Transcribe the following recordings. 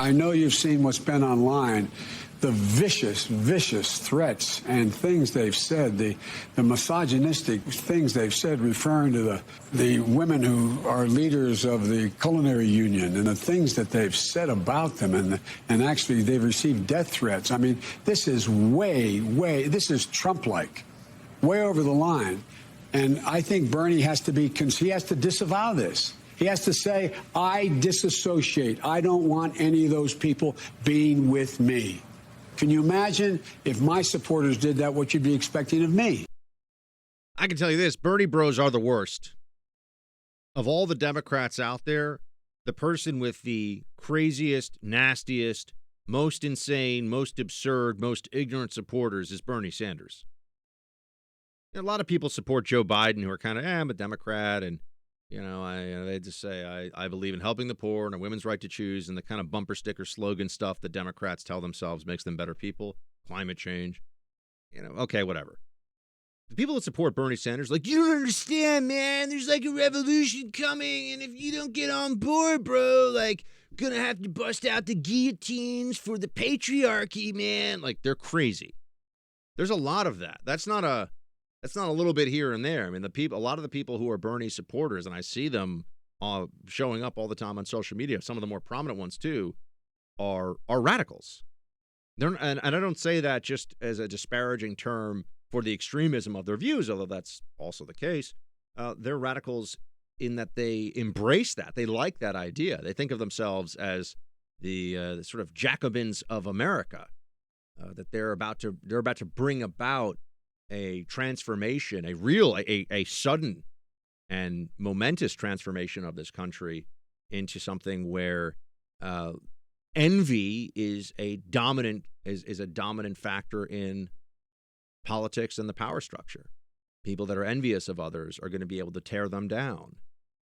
I know you've seen what's been online, the vicious, vicious threats and things they've said, the misogynistic things they've said referring to the women who are leaders of the culinary union and the things that they've said about them, and actually they've received death threats. I mean, this is this is Trump-like, way over the line. And I think Bernie has to disavow this. He has to say, I disassociate. I don't want any of those people being with me. Can you imagine if my supporters did that, what you'd be expecting of me? I can tell you this, Bernie bros are the worst. Of all the Democrats out there, the person with the craziest, nastiest, most insane, most absurd, most ignorant supporters is Bernie Sanders. A lot of people support Joe Biden who are kind of, I'm a Democrat, and they just say, I believe in helping the poor and a women's right to choose, and the kind of bumper sticker slogan stuff that Democrats tell themselves makes them better people, climate change, okay, whatever. The people that support Bernie Sanders, like, you don't understand, man. There's like a revolution coming, and if you don't get on board, bro, like, gonna have to bust out the guillotines for the patriarchy, man. Like, they're crazy. There's a lot of that. That's not a little bit here and there. I mean, a lot of the people who are Bernie supporters, and I see them showing up all the time on social media, some of the more prominent ones too, are radicals. And I don't say that just as a disparaging term for the extremism of their views, although that's also the case. They're radicals in that they embrace that. They like that idea. They think of themselves as the sort of Jacobins of America, that they're about to bring about a transformation, a sudden and momentous transformation of this country into something where envy is a dominant factor in politics and the power structure. People that are envious of others are going to be able to tear them down.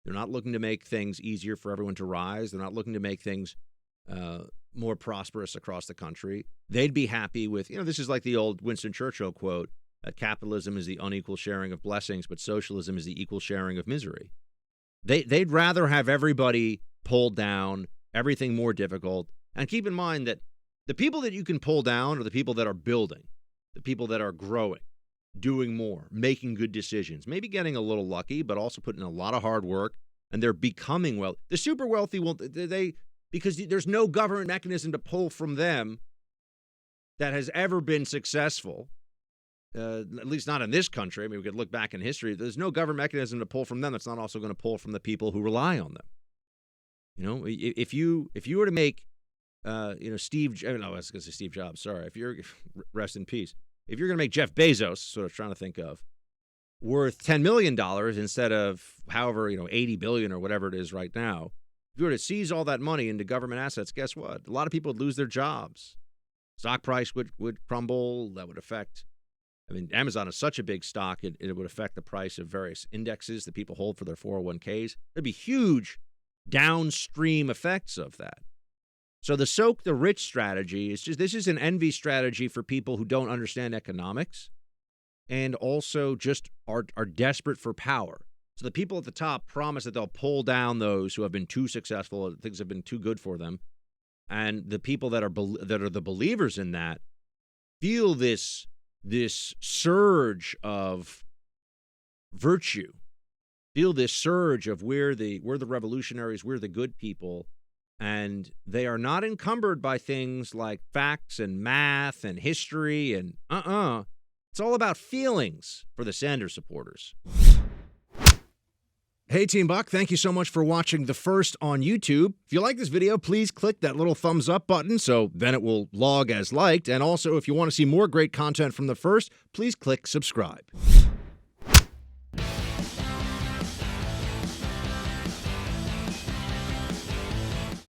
They're not looking to make things easier for everyone to rise. They're not looking to make things more prosperous across the country. They'd be happy with, this is like the old Winston Churchill quote, capitalism is the unequal sharing of blessings, but socialism is the equal sharing of misery. They'd rather have everybody pulled down, everything more difficult. And keep in mind that the people that you can pull down are the people that are building, the people that are growing, doing more, making good decisions, maybe getting a little lucky, but also putting in a lot of hard work, and they're becoming wealthy. The super wealthy because there's no government mechanism to pull from them that has ever been successful. At least not in this country. I mean, we could look back in history. There's no government mechanism to pull from them that's not also going to pull from the people who rely on them. If you were to make, Steve Jobs, sorry. Rest in peace. If you're going to make Jeff Bezos, sort of trying to think of, worth $10 million instead of however, 80 billion or whatever it is right now, if you were to seize all that money into government assets, guess what? A lot of people would lose their jobs. Stock price would crumble. That would affect. Amazon is such a big stock, it would affect the price of various indexes that people hold for their 401ks. There'd be huge downstream effects of that. So the soak the rich strategy this is an envy strategy for people who don't understand economics and also just are desperate for power. So the people at the top promise that they'll pull down those who have been too successful, things have been too good for them. And the people that are the believers in that feel this surge of virtue, feel this surge of we're the revolutionaries, we're the good people, and they are not encumbered by things like facts and math and history and It's all about feelings for the Sanders supporters. Hey, Team Buck, thank you so much for watching The First on YouTube. If you like this video, please click that little thumbs up button so then it will log as liked. And also, if you want to see more great content from The First, please click subscribe.